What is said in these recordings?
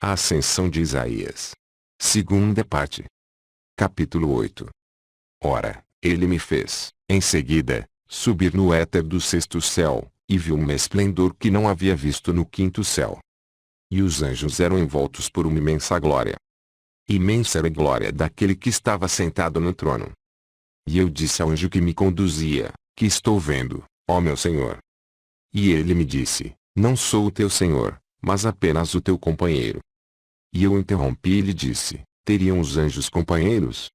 A ascensão de Isaías. Segunda parte. Capítulo 8. Ora, ele me fez, em seguida, subir no éter do sexto céu, e vi um esplendor que não havia visto no quinto céu. E os anjos eram envoltos por uma imensa glória. Imensa era a glória daquele que estava sentado no trono. E eu disse ao anjo que me conduzia: Que estou vendo, ó meu Senhor? E ele me disse: Não sou o teu Senhor, mas apenas o teu companheiro. E eu interrompi e lhe disse: Teriam os anjos companheiros?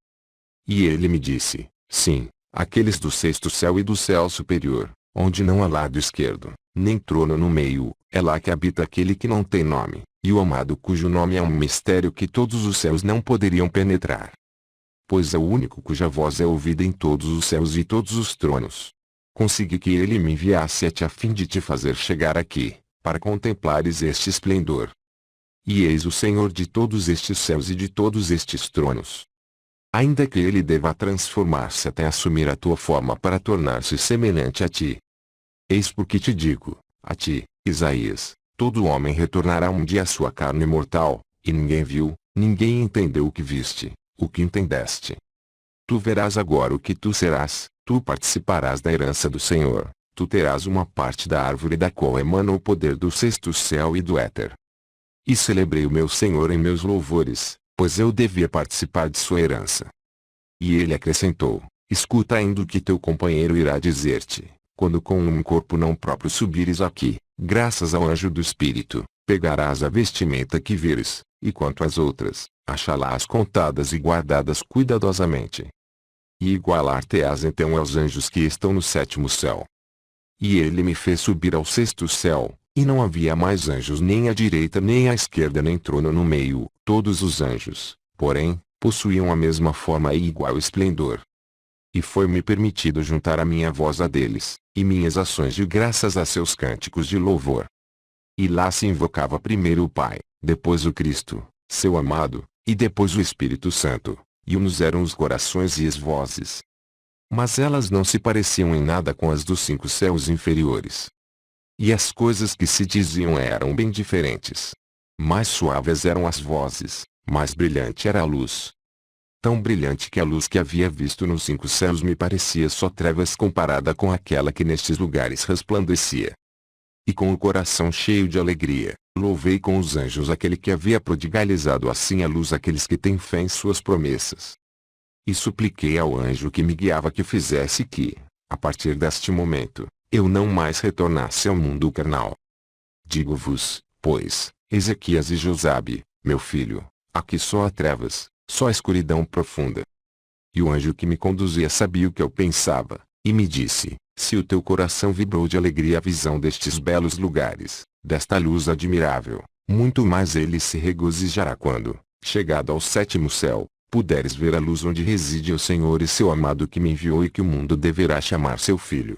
E ele me disse: Sim, aqueles do sexto céu e do céu superior, onde não há lado esquerdo, nem trono no meio, é lá que habita aquele que não tem nome, e o amado cujo nome é um mistério que todos os céus não poderiam penetrar. Pois é o único cuja voz é ouvida em todos os céus e todos os tronos. Consegui que ele me enviasse a ti a fim de te fazer chegar aqui, para contemplares este esplendor. E eis o Senhor de todos estes céus e de todos estes tronos. Ainda que ele deva transformar-se até assumir a tua forma para tornar-se semelhante a ti. Eis porque te digo, a ti, Isaías, todo homem retornará um dia à sua carne mortal, e ninguém viu, ninguém entendeu o que viste, o que entendeste. Tu verás agora o que tu serás, tu participarás da herança do Senhor, tu terás uma parte da árvore da qual emana o poder do sexto céu e do éter. E celebrei o meu Senhor em meus louvores, pois eu devia participar de sua herança. E ele acrescentou: Escuta ainda o que teu companheiro irá dizer-te, quando com um corpo não próprio subires aqui, graças ao anjo do Espírito, pegarás a vestimenta que vires, e quanto às outras, achá-las contadas e guardadas cuidadosamente. E igualar-te-ás então aos anjos que estão no sétimo céu. E ele me fez subir ao sexto céu, e não havia mais anjos nem à direita nem à esquerda nem trono no meio, todos os anjos, porém, possuíam a mesma forma e igual esplendor. E foi-me permitido juntar a minha voz à deles, e minhas ações de graças a seus cânticos de louvor. E lá se invocava primeiro o Pai, depois o Cristo, seu amado, e depois o Espírito Santo, e uns eram os corações e as vozes. Mas elas não se pareciam em nada com as dos 5 céus inferiores. E as coisas que se diziam eram bem diferentes. Mais suaves eram as vozes, mais brilhante era a luz. Tão brilhante que a luz que havia visto nos 5 céus me parecia só trevas comparada com aquela que nestes lugares resplandecia. E com o coração cheio de alegria, louvei com os anjos aquele que havia prodigalizado assim a luz àqueles que têm fé em suas promessas. E supliquei ao anjo que me guiava que fizesse que, a partir deste momento, eu não mais retornasse ao mundo carnal. Digo-vos, pois, Ezequias e Josabe, meu filho, aqui só há trevas, só escuridão profunda. E o anjo que me conduzia sabia o que eu pensava, e me disse: Se o teu coração vibrou de alegria à visão destes belos lugares, desta luz admirável, muito mais ele se regozijará quando, chegado ao sétimo céu, puderes ver a luz onde reside o Senhor e seu amado que me enviou e que o mundo deverá chamar seu filho.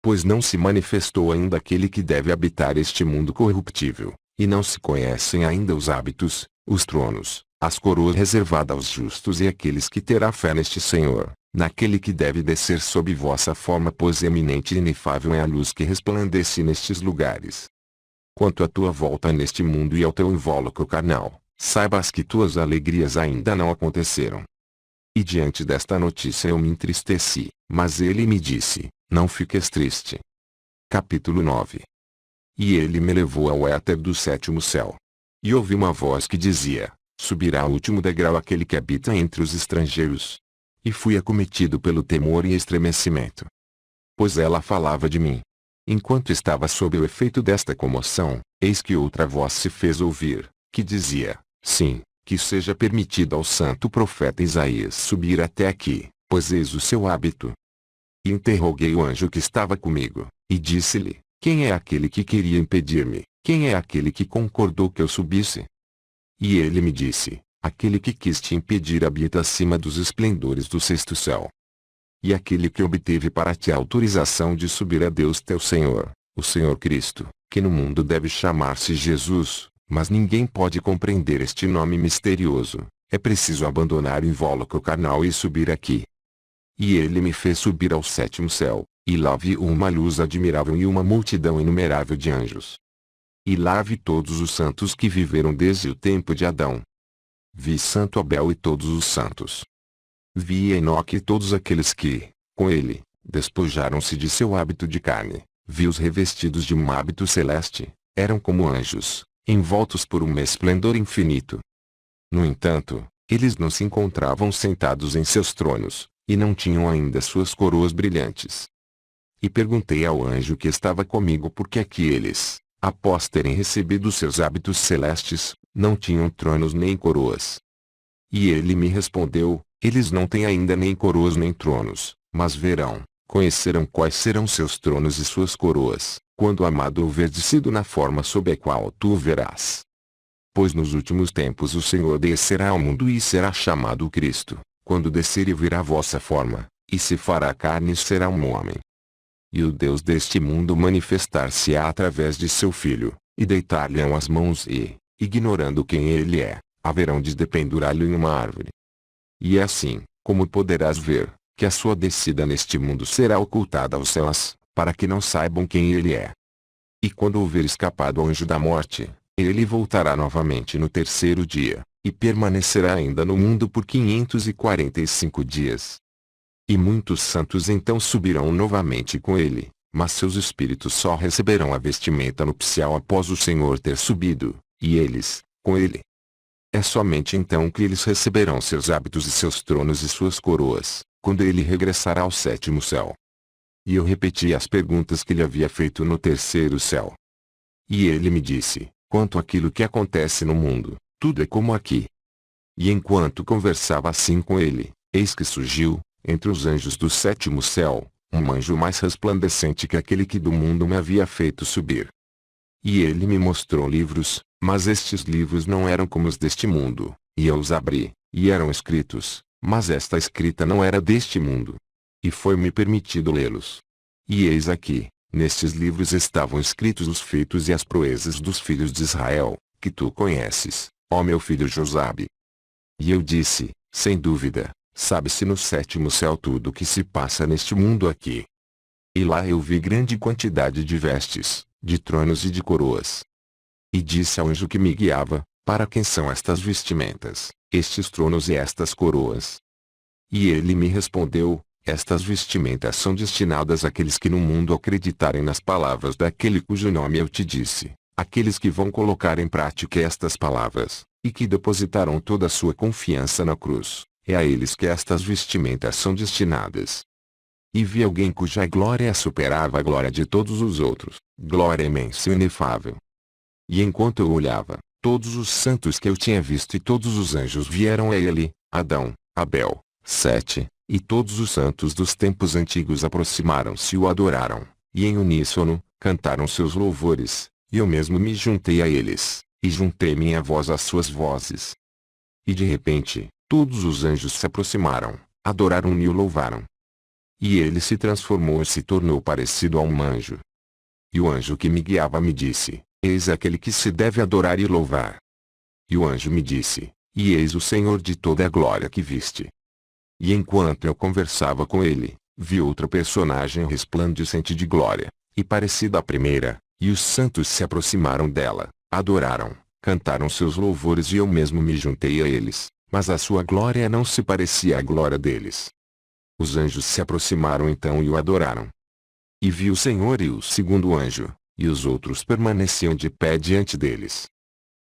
Pois não se manifestou ainda aquele que deve habitar este mundo corruptível, e não se conhecem ainda os hábitos, os tronos, as coroas reservadas aos justos e aqueles que terá fé neste Senhor, naquele que deve descer sob vossa forma, pois eminente e inefável é a luz que resplandece nestes lugares. Quanto à tua volta neste mundo e ao teu invólucro carnal, saibas que tuas alegrias ainda não aconteceram. E diante desta notícia eu me entristeci, mas ele me disse: Não fiques triste. Capítulo 9. E ele me levou ao éter do sétimo céu. E ouvi uma voz que dizia: Subirá ao último degrau aquele que habita entre os estrangeiros. E fui acometido pelo temor e estremecimento. Pois ela falava de mim. Enquanto estava sob o efeito desta comoção, eis que outra voz se fez ouvir, que dizia: Sim, que seja permitido ao santo profeta Isaías subir até aqui, pois eis o seu hábito. E interroguei o anjo que estava comigo, e disse-lhe: Quem é aquele que queria impedir-me? Quem é aquele que concordou que eu subisse? E ele me disse: Aquele que quis te impedir habita acima dos esplendores do sexto céu. E aquele que obteve para ti a autorização de subir a Deus teu Senhor, o Senhor Cristo, que no mundo deve chamar-se Jesus, mas ninguém pode compreender este nome misterioso, é preciso abandonar o invólucro carnal e subir aqui. E ele me fez subir ao sétimo céu, e lá vi uma luz admirável e uma multidão inumerável de anjos. E lá vi todos os santos que viveram desde o tempo de Adão. Vi Santo Abel e todos os santos. Vi Enoque e todos aqueles que, com ele, despojaram-se de seu hábito de carne. Vi-os revestidos de um hábito celeste, eram como anjos, envoltos por um esplendor infinito. No entanto, eles não se encontravam sentados em seus tronos, e não tinham ainda suas coroas brilhantes. E perguntei ao anjo que estava comigo por que é que eles, após terem recebido seus hábitos celestes, não tinham tronos nem coroas. E ele me respondeu, eles não têm ainda nem coroas nem tronos, mas verão, conhecerão quais serão seus tronos e suas coroas, quando o amado houver descido na forma sob a qual tu o verás. Pois nos últimos tempos o Senhor descerá ao mundo e será chamado Cristo, quando descer e virá a vossa forma, e se fará carne e será um homem. E o Deus deste mundo manifestar-se-á através de seu Filho, e deitar-lhe-ão as mãos e, ignorando quem ele é, haverão de dependurá-lo em uma árvore. E é assim, como poderás ver, que a sua descida neste mundo será ocultada aos céus, para que não saibam quem ele é. E quando houver escapado ao anjo da morte, ele voltará novamente no terceiro dia, e permanecerá ainda no mundo por 545 dias. E muitos santos então subirão novamente com ele, mas seus espíritos só receberão a vestimenta nupcial após o Senhor ter subido, e eles, com ele. É somente então que eles receberão seus hábitos e seus tronos e suas coroas, quando ele regressará ao sétimo céu. E eu repeti as perguntas que lhe havia feito no terceiro céu. E ele me disse, quanto àquilo que acontece no mundo, tudo é como aqui. E enquanto conversava assim com ele, eis que surgiu, entre os anjos do sétimo céu, um anjo mais resplandecente que aquele que do mundo me havia feito subir. E ele me mostrou livros, mas estes livros não eram como os deste mundo, e eu os abri, e eram escritos, mas esta escrita não era deste mundo. E foi-me permitido lê-los. E eis aqui, nestes livros estavam escritos os feitos e as proezas dos filhos de Israel, que tu conheces, ó meu filho Josabe. E eu disse, sem dúvida, sabe-se no sétimo céu tudo o que se passa neste mundo aqui. E lá eu vi grande quantidade de vestes, de tronos e de coroas. E disse ao anjo que me guiava, para quem são estas vestimentas, estes tronos e estas coroas? E ele me respondeu, estas vestimentas são destinadas àqueles que no mundo acreditarem nas palavras daquele cujo nome eu te disse, aqueles que vão colocar em prática estas palavras, e que depositarão toda a sua confiança na cruz. É a eles que estas vestimentas são destinadas. E vi alguém cuja glória superava a glória de todos os outros, glória imensa e inefável. E enquanto eu olhava, todos os santos que eu tinha visto e todos os anjos vieram a ele, Adão, Abel, Sete, e todos os santos dos tempos antigos aproximaram-se e o adoraram, e em uníssono, cantaram seus louvores, e eu mesmo me juntei a eles, e juntei minha voz às suas vozes. E de repente, todos os anjos se aproximaram, adoraram-me e o louvaram. E ele se transformou e se tornou parecido a um anjo. E o anjo que me guiava me disse, eis aquele que se deve adorar e louvar. E o anjo me disse, e eis o Senhor de toda a glória que viste. E enquanto eu conversava com ele, vi outra personagem resplandecente de glória, e parecida à primeira, e os santos se aproximaram dela, adoraram, cantaram seus louvores e eu mesmo me juntei a eles, mas a sua glória não se parecia à glória deles. Os anjos se aproximaram então e o adoraram. E vi o Senhor e o segundo anjo, e os outros permaneciam de pé diante deles.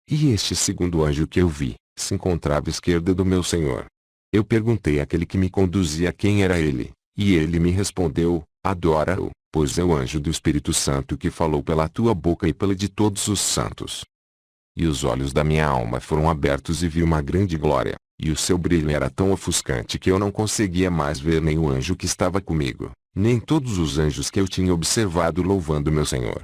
E este segundo anjo que eu vi, se encontrava à esquerda do meu Senhor. Eu perguntei àquele que me conduzia quem era ele, e ele me respondeu, adora-o, pois é o anjo do Espírito Santo que falou pela tua boca e pela de todos os santos. E os olhos da minha alma foram abertos e vi uma grande glória, e o seu brilho era tão ofuscante que eu não conseguia mais ver nem o anjo que estava comigo, nem todos os anjos que eu tinha observado louvando meu Senhor.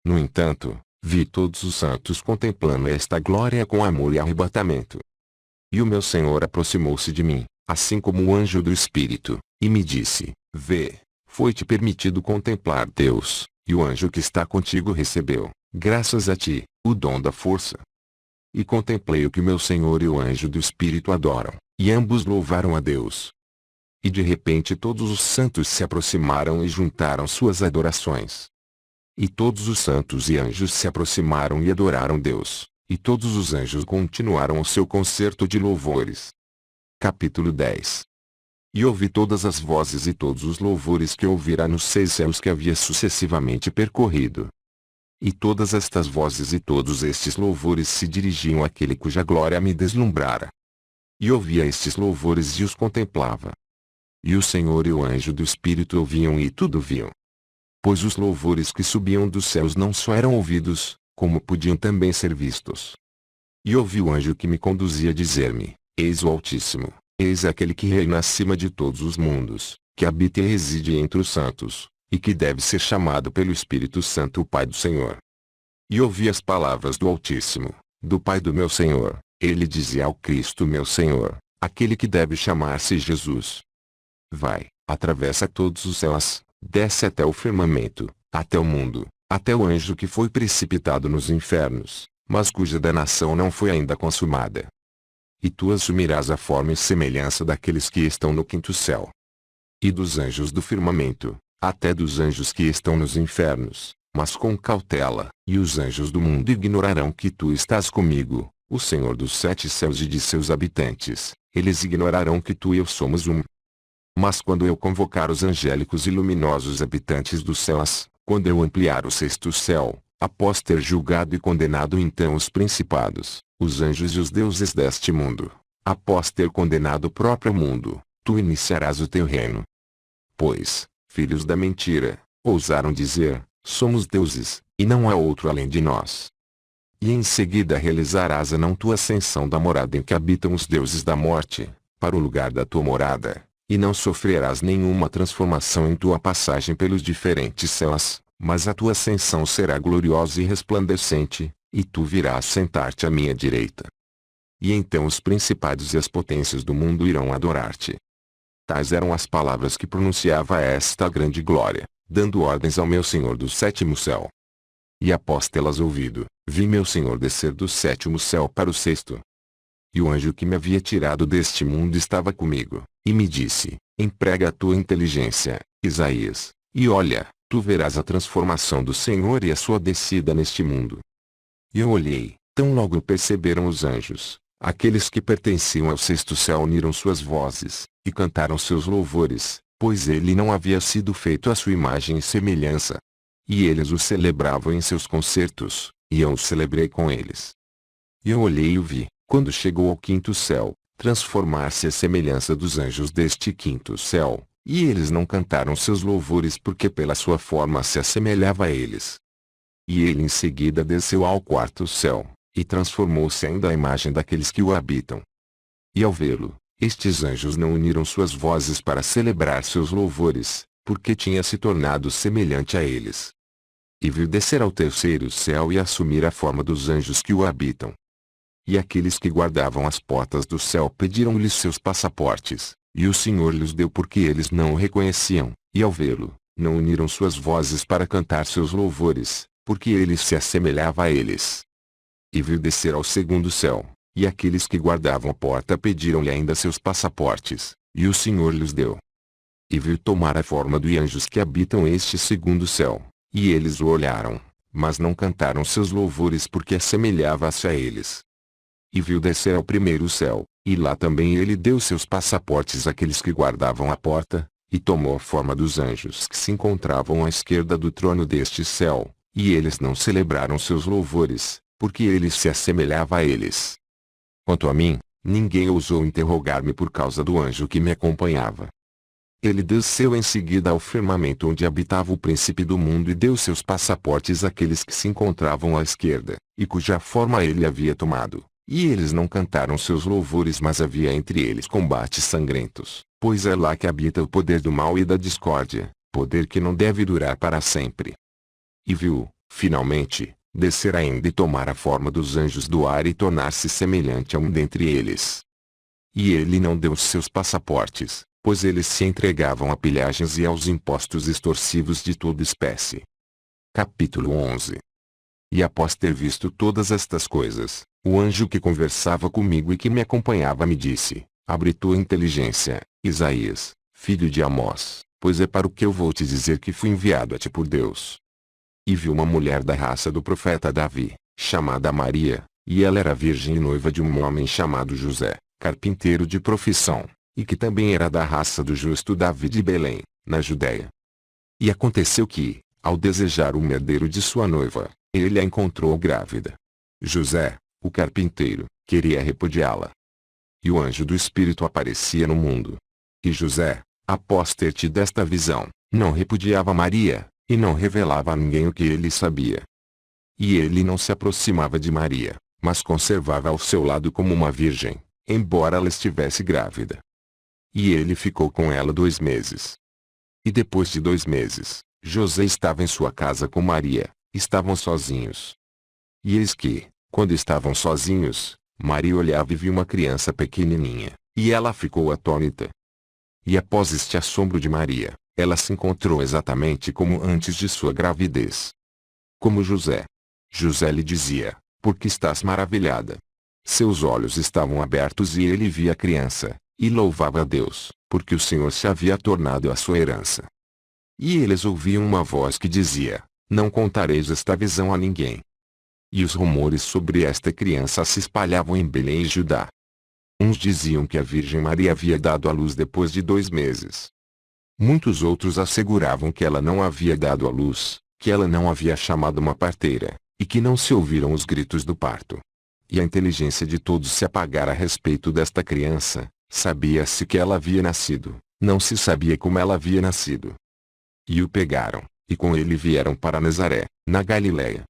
No entanto, vi todos os santos contemplando esta glória com amor e arrebatamento. E o meu Senhor aproximou-se de mim, assim como o anjo do Espírito, e me disse, vê, foi-te permitido contemplar Deus, e o anjo que está contigo recebeu, graças a ti, o dom da força. E contemplei o que meu Senhor e o anjo do Espírito adoram, e ambos louvaram a Deus. E de repente todos os santos se aproximaram e juntaram suas adorações. E todos os santos e anjos se aproximaram e adoraram Deus, e todos os anjos continuaram o seu concerto de louvores. Capítulo 10. E ouvi todas as vozes e todos os louvores que ouvira nos 6 céus que havia sucessivamente percorrido. E todas estas vozes e todos estes louvores se dirigiam àquele cuja glória me deslumbrara. E ouvia estes louvores e os contemplava. E o Senhor e o anjo do Espírito ouviam e tudo viam. Pois os louvores que subiam dos céus não só eram ouvidos, como podiam também ser vistos. E ouvi o anjo que me conduzia dizer-me: Eis o Altíssimo, eis aquele que reina acima de todos os mundos, que habita e reside entre os santos, e que deve ser chamado pelo Espírito Santo o Pai do Senhor. E ouvi as palavras do Altíssimo, do Pai do meu Senhor. Ele dizia ao Cristo meu Senhor, aquele que deve chamar-se Jesus: Vai, atravessa todos os céus, desce até o firmamento, até o mundo, até o anjo que foi precipitado nos infernos, mas cuja danação não foi ainda consumada. E tu assumirás a forma e semelhança daqueles que estão no 5º céu. E dos anjos do firmamento, até dos anjos que estão nos infernos, mas com cautela. E os anjos do mundo ignorarão que tu estás comigo, o Senhor dos 7 céus e de seus habitantes. Eles ignorarão que tu e eu somos um. Mas quando eu convocar os angélicos e luminosos habitantes dos céus, quando eu ampliar o 6º céu, após ter julgado e condenado então os principados, os anjos e os deuses deste mundo, após ter condenado o próprio mundo, tu iniciarás o teu reino. Pois, filhos da mentira, ousaram dizer: somos deuses, e não há outro além de nós. E em seguida realizarás a não tua ascensão da morada em que habitam os deuses da morte, para o lugar da tua morada, e não sofrerás nenhuma transformação em tua passagem pelos diferentes céus, mas a tua ascensão será gloriosa e resplandecente, e tu virás sentar-te à minha direita. E então os principados e as potências do mundo irão adorar-te. Tais eram as palavras que pronunciava esta grande glória, dando ordens ao meu Senhor do 7º céu. E após tê-las ouvido, vi meu Senhor descer do 7º céu para o 6º. E o anjo que me havia tirado deste mundo estava comigo, e me disse: emprega a tua inteligência, Isaías, e olha, tu verás a transformação do Senhor e a sua descida neste mundo. E eu olhei, tão logo perceberam os anjos, aqueles que pertenciam ao 6º céu uniram suas vozes, e cantaram seus louvores, pois ele não havia sido feito à sua imagem e semelhança. E eles o celebravam em seus concertos, e eu o celebrei com eles. E eu olhei e o vi, quando chegou ao 5º céu, transformar-se à semelhança dos anjos deste 5º céu, e eles não cantaram seus louvores porque pela sua forma se assemelhava a eles. E ele em seguida desceu ao 4º céu, e transformou-se ainda à imagem daqueles que o habitam. E ao vê-lo, estes anjos não uniram suas vozes para celebrar seus louvores, porque tinha se tornado semelhante a eles. E viu descer ao 3º céu e assumir a forma dos anjos que o habitam. E aqueles que guardavam as portas do céu pediram-lhe seus passaportes, e o Senhor lhes deu porque eles não o reconheciam, e ao vê-lo, não uniram suas vozes para cantar seus louvores, porque ele se assemelhava a eles. E viu descer ao 2º céu, e aqueles que guardavam a porta pediram-lhe ainda seus passaportes, e o Senhor lhes deu. E viu tomar a forma dos anjos que habitam este 2º céu, e eles o olharam, mas não cantaram seus louvores porque assemelhava-se a eles. E viu descer ao 1º céu, e lá também ele deu seus passaportes àqueles que guardavam a porta, e tomou a forma dos anjos que se encontravam à esquerda do trono deste céu, e eles não celebraram seus louvores, porque ele se assemelhava a eles. Quanto a mim, ninguém ousou interrogar-me por causa do anjo que me acompanhava. Ele desceu em seguida ao firmamento onde habitava o príncipe do mundo e deu seus passaportes àqueles que se encontravam à esquerda, e cuja forma ele havia tomado. E eles não cantaram seus louvores, mas havia entre eles combates sangrentos, pois é lá que habita o poder do mal e da discórdia, poder que não deve durar para sempre. E viu, finalmente, descer ainda e tomar a forma dos anjos do ar e tornar-se semelhante a um dentre eles. E ele não deu seus passaportes, pois eles se entregavam a pilhagens e aos impostos extorsivos de toda espécie. Capítulo 11. E após ter visto todas estas coisas, o anjo que conversava comigo e que me acompanhava me disse: abre tua inteligência, Isaías, filho de Amós, pois é para o que eu vou te dizer que fui enviado a ti por Deus. e viu uma mulher da raça do profeta Davi, chamada Maria, e ela era virgem e noiva de um homem chamado José, carpinteiro de profissão, e que também era da raça do justo Davi de Belém, na Judéia. E aconteceu que, ao desejar um herdeiro de sua noiva, ele a encontrou grávida. José, o carpinteiro, queria repudiá-la. E o anjo do Espírito aparecia no mundo. E José, após ter tido esta visão, não repudiava Maria, e não revelava a ninguém o que ele sabia. E ele não se aproximava de Maria, mas conservava ao seu lado como uma virgem, embora ela estivesse grávida. E ele ficou com ela 2 meses. E depois de 2 meses, José estava em sua casa com Maria, estavam sozinhos. E eis que, quando estavam sozinhos, Maria olhava e viu uma criança pequenininha, e ela ficou atônita. E após este assombro de Maria, ela se encontrou exatamente como antes de sua gravidez. Como José. José lhe dizia: por que estás maravilhada? Seus olhos estavam abertos e ele via a criança, e louvava a Deus, porque o Senhor se havia tornado a sua herança. E eles ouviam uma voz que dizia: não contareis esta visão a ninguém. E os rumores sobre esta criança se espalhavam em Belém e Judá. Uns diziam que a Virgem Maria havia dado à luz depois de 2 meses. Muitos outros asseguravam que ela não havia dado à luz, que ela não havia chamado uma parteira, e que não se ouviram os gritos do parto. E a inteligência de todos se apagara a respeito desta criança. Sabia-se que ela havia nascido, não se sabia como ela havia nascido. E o pegaram, e com ele vieram para Nazaré, na Galiléia.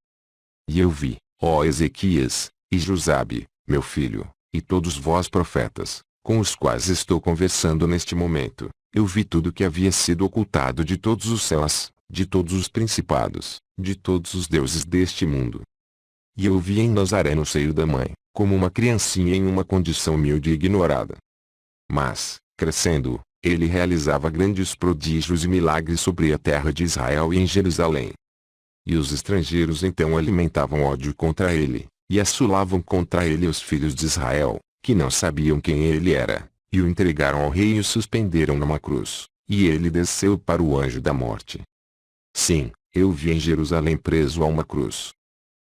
E eu vi, ó Ezequias, e Josabe, meu filho, e todos vós profetas, com os quais estou conversando neste momento, eu vi tudo que havia sido ocultado de todos os céus, de todos os principados, de todos os deuses deste mundo. E eu vi em Nazaré no seio da mãe, como uma criancinha em uma condição humilde e ignorada. Mas, crescendo, ele realizava grandes prodígios e milagres sobre a terra de Israel e em Jerusalém. E os estrangeiros então alimentavam ódio contra ele, e assolavam contra ele os filhos de Israel, que não sabiam quem ele era, e o entregaram ao rei e o suspenderam numa cruz, e ele desceu para o anjo da morte. Sim, eu vi em Jerusalém preso a uma cruz.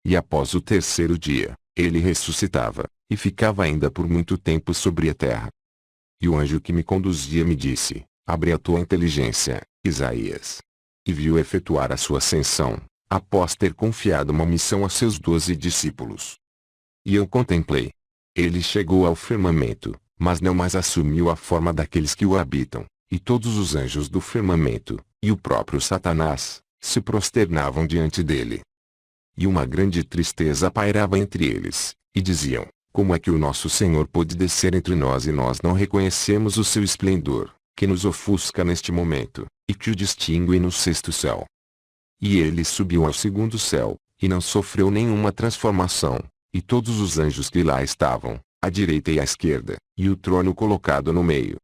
E após o 3º dia, ele ressuscitava, e ficava ainda por muito tempo sobre a terra. E o anjo que me conduzia me disse: abre a tua inteligência, Isaías. E viu efetuar a sua ascensão, após ter confiado uma missão a seus 12 discípulos. E eu contemplei. Ele chegou ao firmamento, mas não mais assumiu a forma daqueles que o habitam, e todos os anjos do firmamento, e o próprio Satanás, se prosternavam diante dele. E uma grande tristeza pairava entre eles, e diziam: como é que o nosso Senhor pôde descer entre nós e nós não reconhecemos o seu esplendor, que nos ofusca neste momento, e que o distingue no 6º céu? E ele subiu ao 2º céu, e não sofreu nenhuma transformação, e todos os anjos que lá estavam, à direita e à esquerda, e o trono colocado no meio.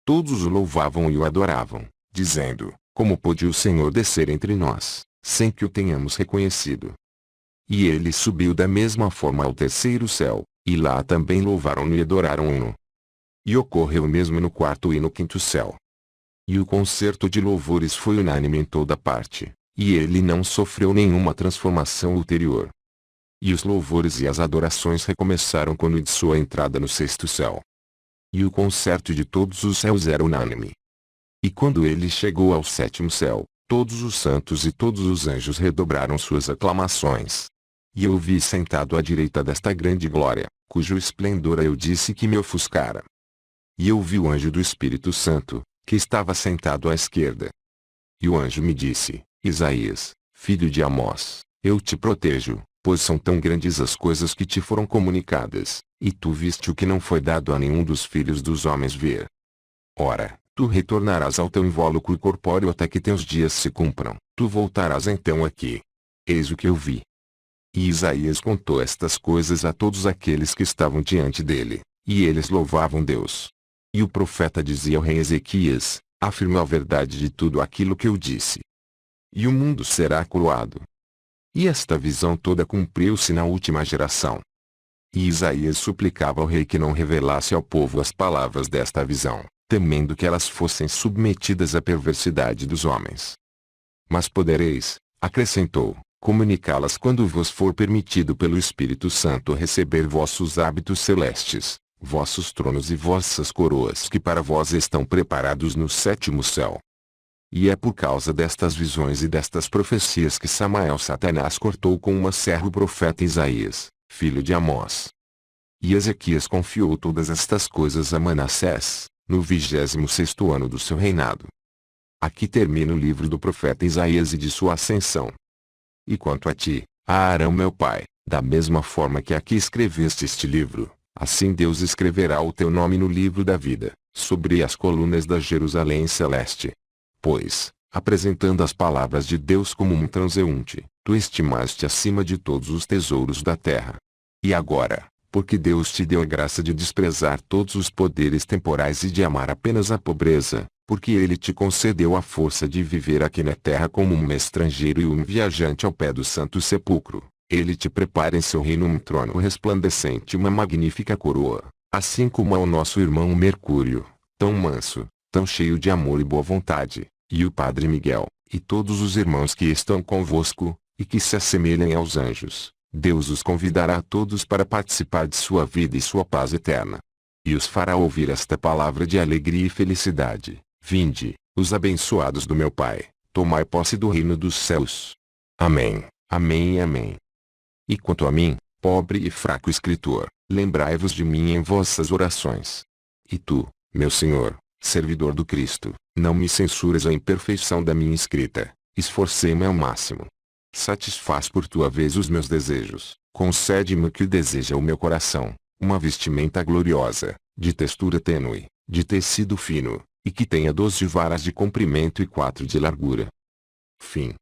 Todos o louvavam e o adoravam, dizendo: como pôde o Senhor descer entre nós, sem que o tenhamos reconhecido? E ele subiu da mesma forma ao 3º céu, e lá também louvaram-no e adoraram-no. E ocorreu o mesmo no 4º e no 5º céu. E o concerto de louvores foi unânime em toda parte, e ele não sofreu nenhuma transformação ulterior. E os louvores e as adorações recomeçaram quando de sua entrada no 6º céu. E o concerto de todos os céus era unânime. E quando ele chegou ao 7º céu, todos os santos e todos os anjos redobraram suas aclamações. E eu vi sentado à direita desta grande glória, cujo esplendor eu disse que me ofuscara. E eu vi o anjo do Espírito Santo, que estava sentado à esquerda. E o anjo me disse: Isaías, filho de Amós, eu te protejo, pois são tão grandes as coisas que te foram comunicadas, e tu viste o que não foi dado a nenhum dos filhos dos homens ver. Ora, tu retornarás ao teu invólucro corpóreo até que teus dias se cumpram, tu voltarás então aqui. Eis o que eu vi. E Isaías contou estas coisas a todos aqueles que estavam diante dele, e eles louvavam Deus. E o profeta dizia ao rei Ezequias: afirma a verdade de tudo aquilo que eu disse. E o mundo será coroado. E esta visão toda cumpriu-se na última geração. E Isaías suplicava ao rei que não revelasse ao povo as palavras desta visão, temendo que elas fossem submetidas à perversidade dos homens. Mas podereis, Acrescentou, comunicá-las quando vos for permitido pelo Espírito Santo receber vossos hábitos celestes, vossos tronos e vossas coroas que para vós estão preparados no sétimo céu. E é por causa destas visões e destas profecias que Satanás cortou com uma serra o profeta Isaías, filho de Amós. E Ezequias confiou todas estas coisas a Manassés, no 26º ano do seu reinado. Aqui termina o livro do profeta Isaías e de sua ascensão. E quanto a ti, a Arão meu pai, da mesma forma que aqui escreveste este livro, assim Deus escreverá o teu nome no livro da vida, sobre as colunas da Jerusalém celeste. Pois, apresentando as palavras de Deus como um transeunte, tu estimaste acima de todos os tesouros da terra. E agora, porque Deus te deu a graça de desprezar todos os poderes temporais e de amar apenas a pobreza, porque Ele te concedeu a força de viver aqui na terra como um estrangeiro e um viajante ao pé do santo sepulcro, Ele te prepara em seu reino um trono resplandecente e uma magnífica coroa, assim como ao nosso irmão Mercúrio, tão manso, tão cheio de amor e boa vontade, e o Padre Miguel, e todos os irmãos que estão convosco, e que se assemelhem aos anjos. Deus os convidará a todos para participar de sua vida e sua paz eterna. E os fará ouvir esta palavra de alegria e felicidade. Vinde, os abençoados do meu Pai, tomai posse do reino dos céus. Amém, amém e amém. E quanto a mim, pobre e fraco escritor, lembrai-vos de mim em vossas orações. E tu, meu Senhor, servidor do Cristo, não me censures a imperfeição da minha escrita, esforcei-me ao máximo. Satisfaz por tua vez os meus desejos, concede-me o que deseja o meu coração, uma vestimenta gloriosa, de textura tênue, de tecido fino, e que tenha 12 varas de comprimento e 4 de largura. Fim.